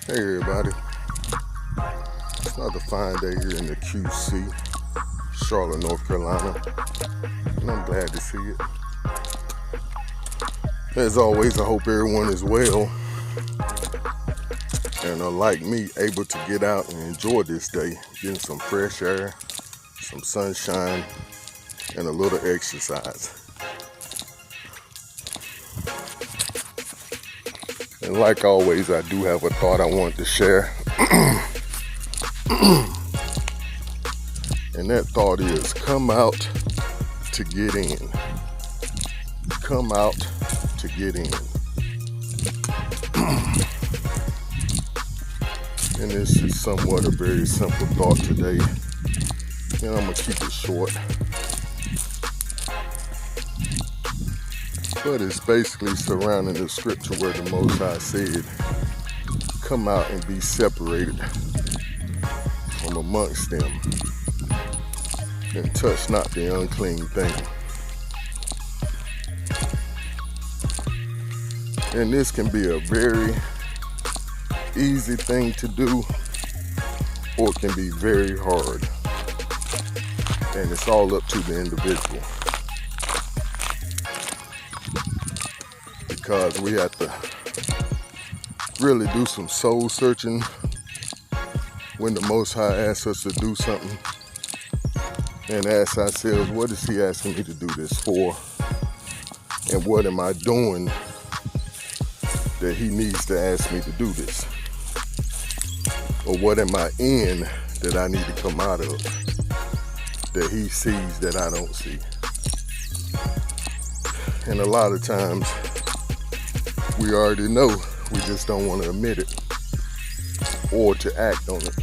Hey everybody, it's another fine day here in the QC, Charlotte, North Carolina, and I'm glad to see it. As always, I hope everyone is well and like me, able to get out and enjoy this day, getting some fresh air, some sunshine, and a little exercise. And like always, I do have a thought I want to share. And that thought is, come out to get in. Come out to get in. And this is somewhat a very simple thought today. And I'm going to keep it short. But it's basically surrounding the scripture where the Most High said, come out and be separated from amongst them, and touch not the unclean thing. And this can be a very easy thing to do, or it can be very hard. And it's all up to the individual. Because we have to really do some soul searching when the Most High asks us to do something, and ask ourselves, what is He asking me to do this for? And what am I doing that He needs to ask me to do this? Or what am I in that I need to come out of that He sees that I don't see? And a lot of times, we already know, we just don't want to admit it or to act on it.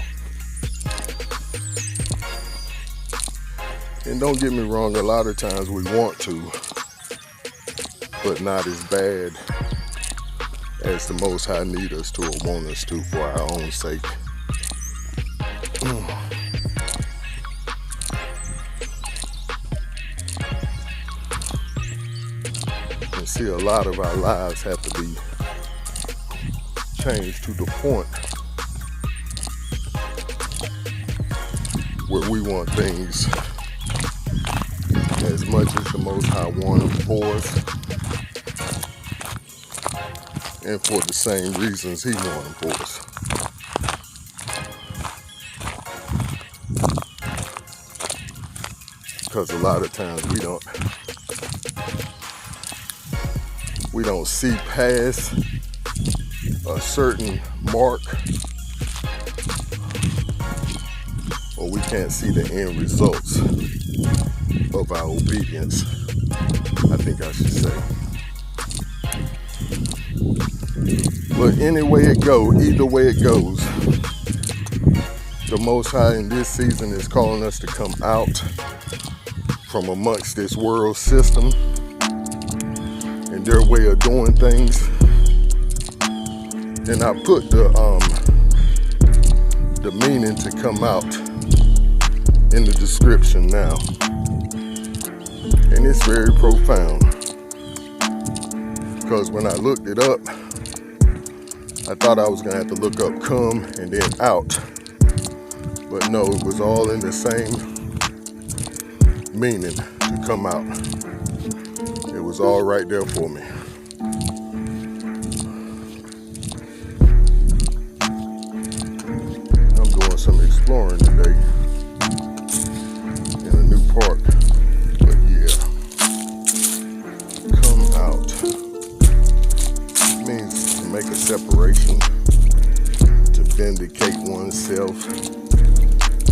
And don't get me wrong, a lot of times we want to, but not as bad as the Most High need us to or want us to for our own sake. And see, a lot of our lives have to be changed to the point where we want things as much as the Most High want them for us, and for the same reasons He want them for us. Because a lot of times we don't see past a certain mark, or we can't see the end results of our obedience, I think I should say. But either way it goes, the Most High in this season is calling us to come out from amongst this world system and their way of doing things. And I put the meaning to come out in the description now. And it's very profound. Because when I looked it up, I thought I was going to have to look up come and then out. But no, it was all in the same meaning to come out. It was all right there for me. I'm doing some exploring today in a new park. But yeah, come out. It means to make a separation, to vindicate oneself.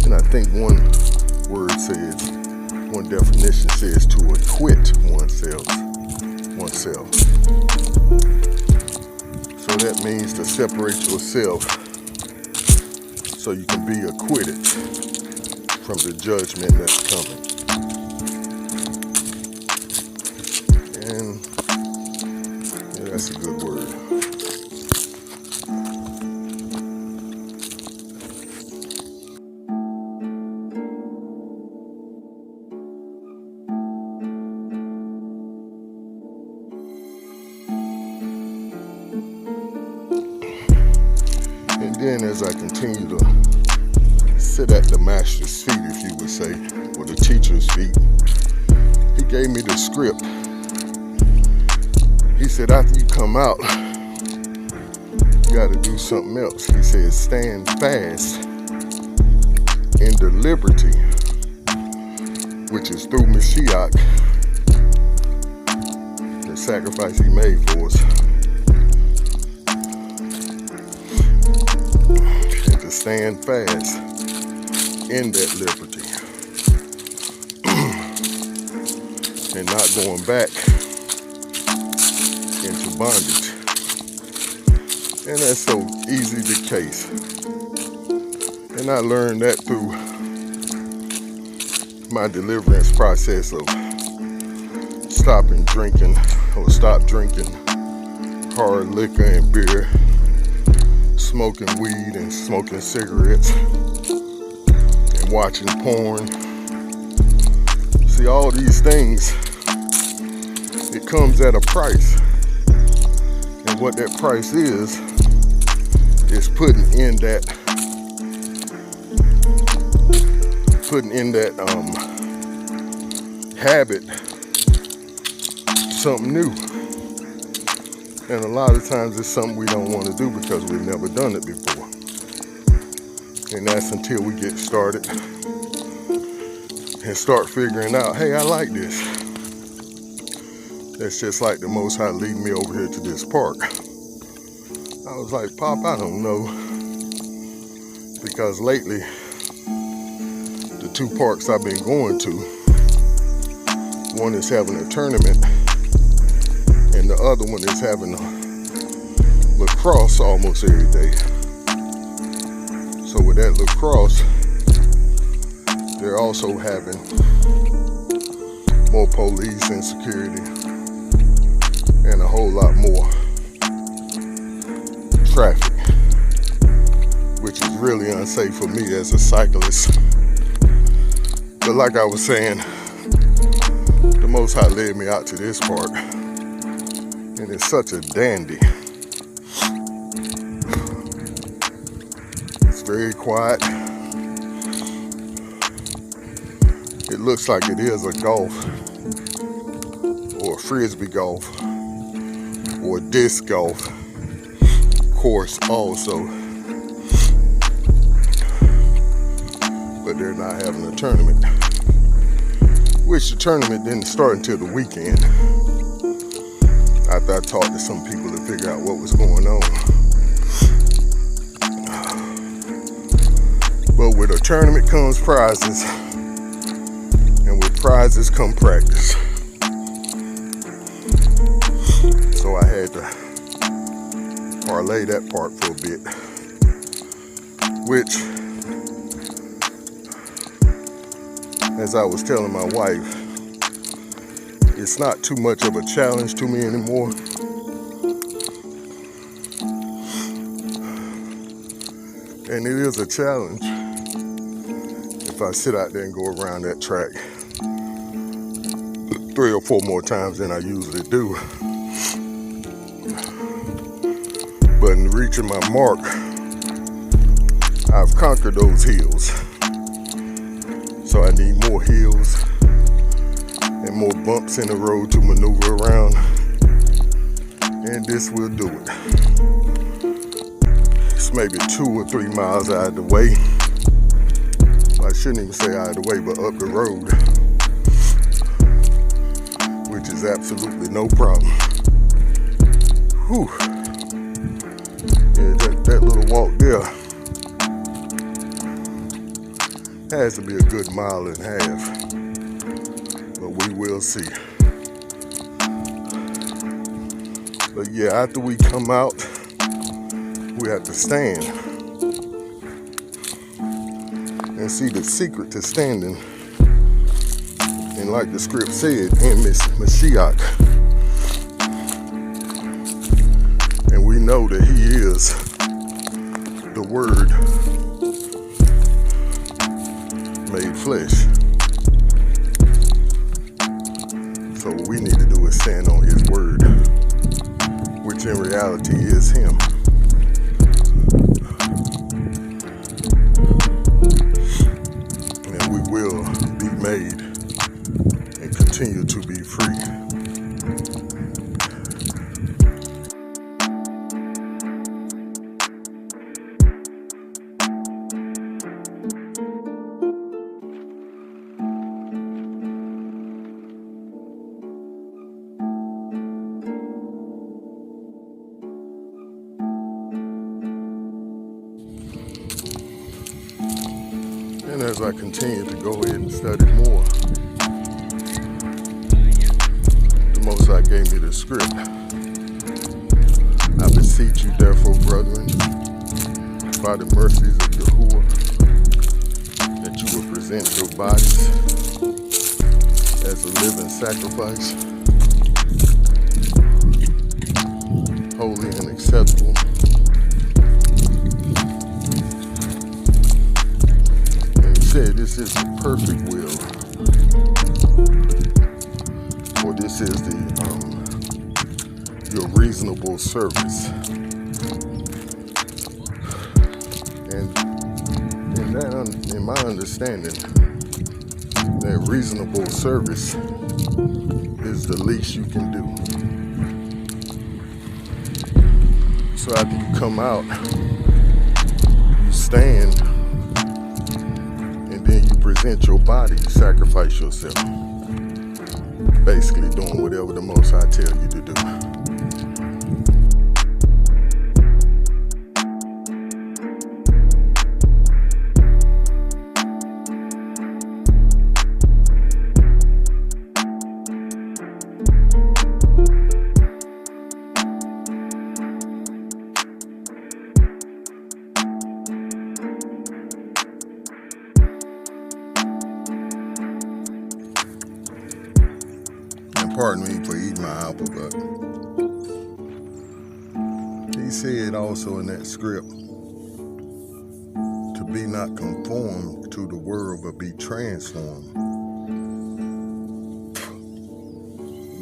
And I think one definition says to acquit oneself. So that means to separate yourself so you can be acquitted from the judgment that's coming. And yeah, that's a good word. then as I continue to sit at the master's feet, if you would say, or the teacher's feet, he gave me the script. He said, after you come out, you got to do something else. He said, stand fast in the liberty, which is through Mashiach, the sacrifice he made for us. And to stand fast in that liberty and not going back into bondage. And that's so easy the case. And I learned that through my deliverance process of stopping drinking, or stop drinking hard liquor and beer, smoking weed and smoking cigarettes, and watching porn. See, all these things, it comes at a price. And what that price is putting in that habit something new. And a lot of times it's something we don't want to do because we've never done it before. And that's until we get started and start figuring out, hey, I like this. That's just like the Most High leading me over here to this park. I was like, Pop, I don't know. Because lately, the two parks I've been going to, one is having a tournament, and the other one is having lacrosse almost every day. So with that lacrosse, they're also having more police and security and a whole lot more traffic, which is really unsafe for me as a cyclist. But like I was saying, the Most High led me out to this park, and it's such a dandy. It's very quiet. It looks like it is a golf or a frisbee golf or a disc golf course also, but they're not having a tournament, which the tournament didn't start until the weekend, after I talked to some people to figure out what was going on. But with a tournament comes prizes, and with prizes come practice. So I had to parlay that part for a bit, which, as I was telling my wife, it's not too much of a challenge to me anymore. And it is a challenge if I sit out there and go around that track 3 or 4 more times than I usually do. But in reaching my mark, I've conquered those hills. So I need more hills and more bumps in the road to maneuver around. And this will do it. It's maybe 2 or 3 miles out of the way. I shouldn't even say out of the way, but up the road, which is absolutely no problem. Whew. Yeah, that little walk there has to be a good 1.5 miles, but we will see. But yeah, after we come out, we have to stand and see the secret to standing. And like the script said, in Mashiach. And we know that he is the Word made flesh. So what we need to do is stand on his word, which in reality is him. And as I continue to go ahead and study more, the Most High gave me the script. I beseech you, therefore, brethren, by the mercies of Yahuwah, that you will present your bodies as a living sacrifice, holy and acceptable. And he said this is the perfect will, or this is your reasonable service. And in my understanding, that reasonable service is the least you can do. So after you come out, you stand, and then you present your body, you sacrifice yourself. Basically doing whatever the Most High tell you to do. Pardon me for eating my apple, but he said also in that script to be not conformed to the world, but be transformed.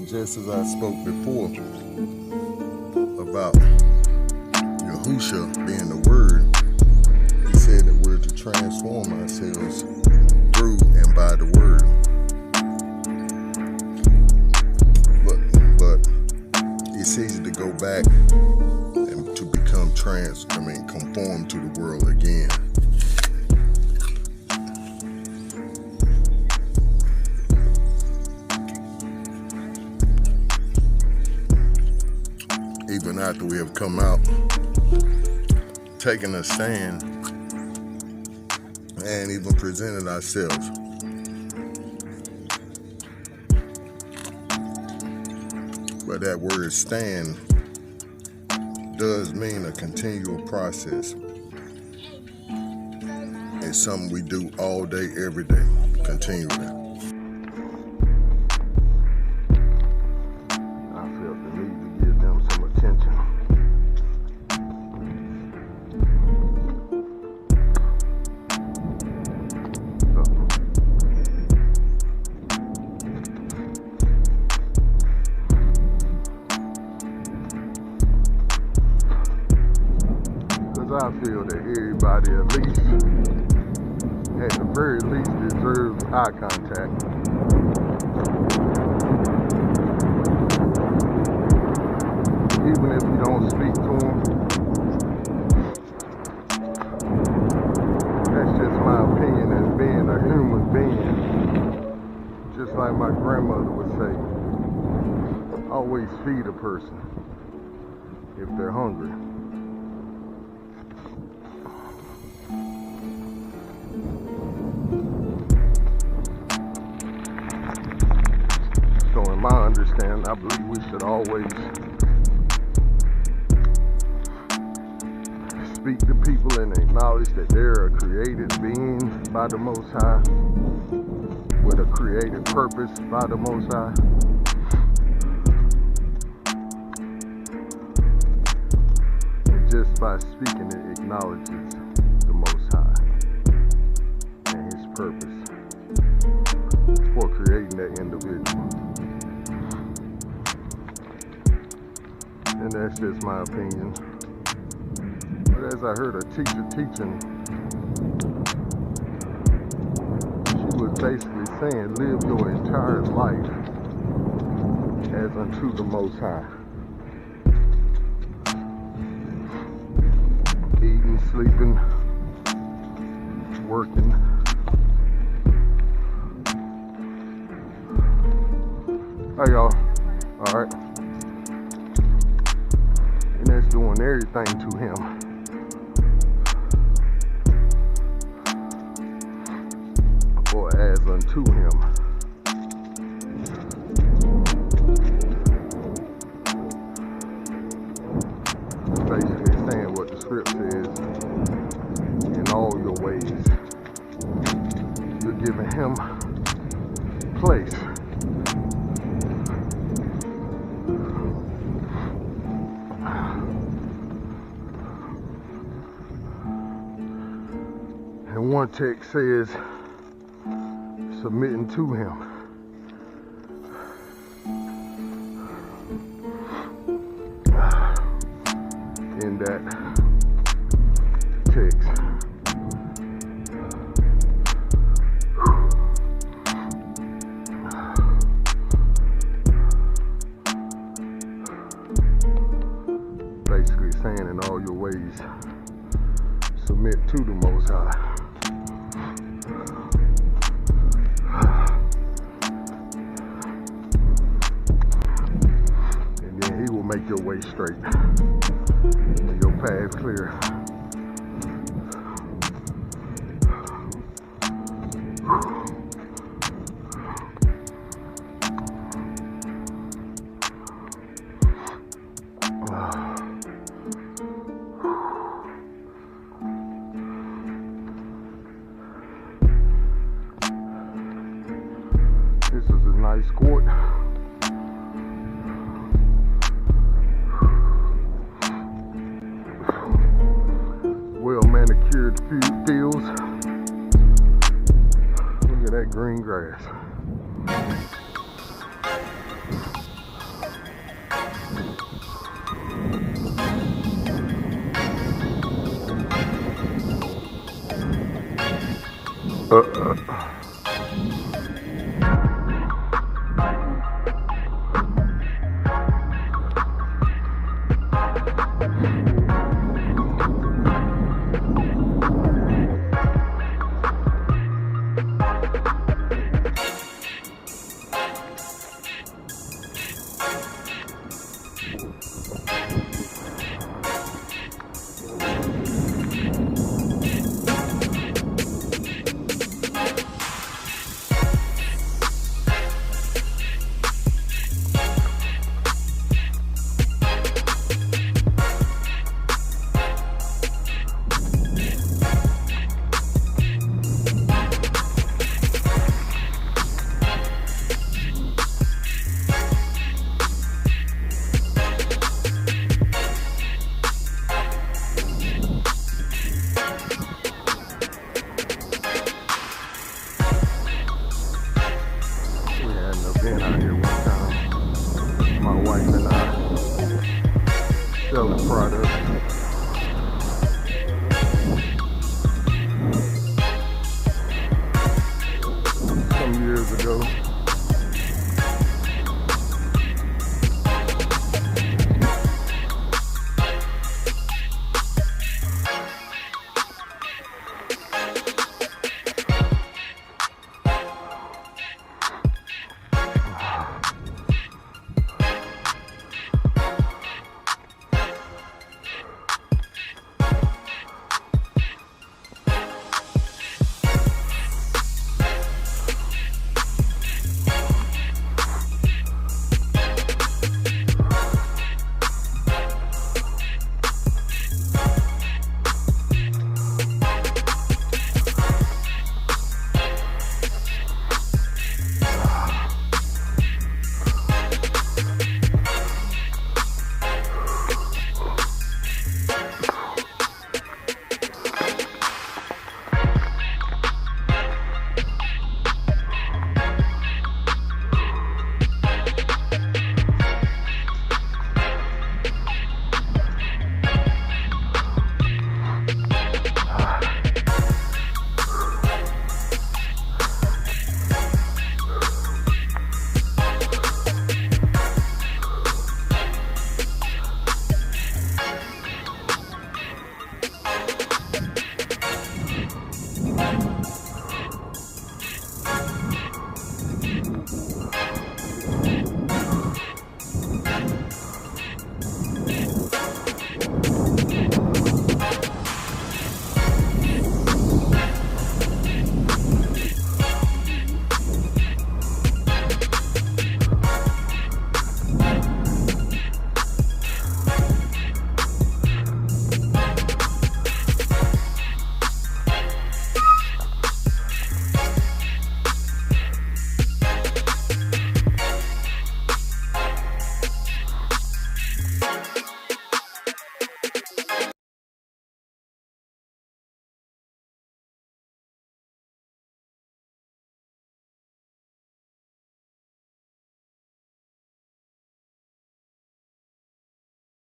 Just as I spoke before about Yahusha being the word, he said that we're to transform ourselves through and by the word. It's easy to go back and to become conform to the world again. Even after we have come out, taken a stand, and even presented ourselves. But that word stand does mean a continual process. It's something we do all day, every day, continually. I felt the need to give them some attention. I feel that everybody at the very least deserves eye contact. Even if you don't speak to them. That's just my opinion as being a human being. Just like my grandmother would say, always feed a person if they're hungry. My understanding, I believe we should always speak to people and acknowledge that they're a created being by the Most High, with a created purpose by the Most High. And just by speaking, it acknowledges the Most High and His purpose for creating that individual. And that's just my opinion. But as I heard a teacher teaching, she was basically saying, live your entire life as unto the Most High. Eating, sleeping, working. Hey y'all, alright. And that's doing everything to Him. is unto him. Basically saying what the script says, in all your ways. You're giving him place. And one text says, submitting to him. In that text. Basically saying in all your ways, submit to the Most High. And then he will make your way straight and your path clear. This is a nice court. Well manicured fields. Look at that green grass.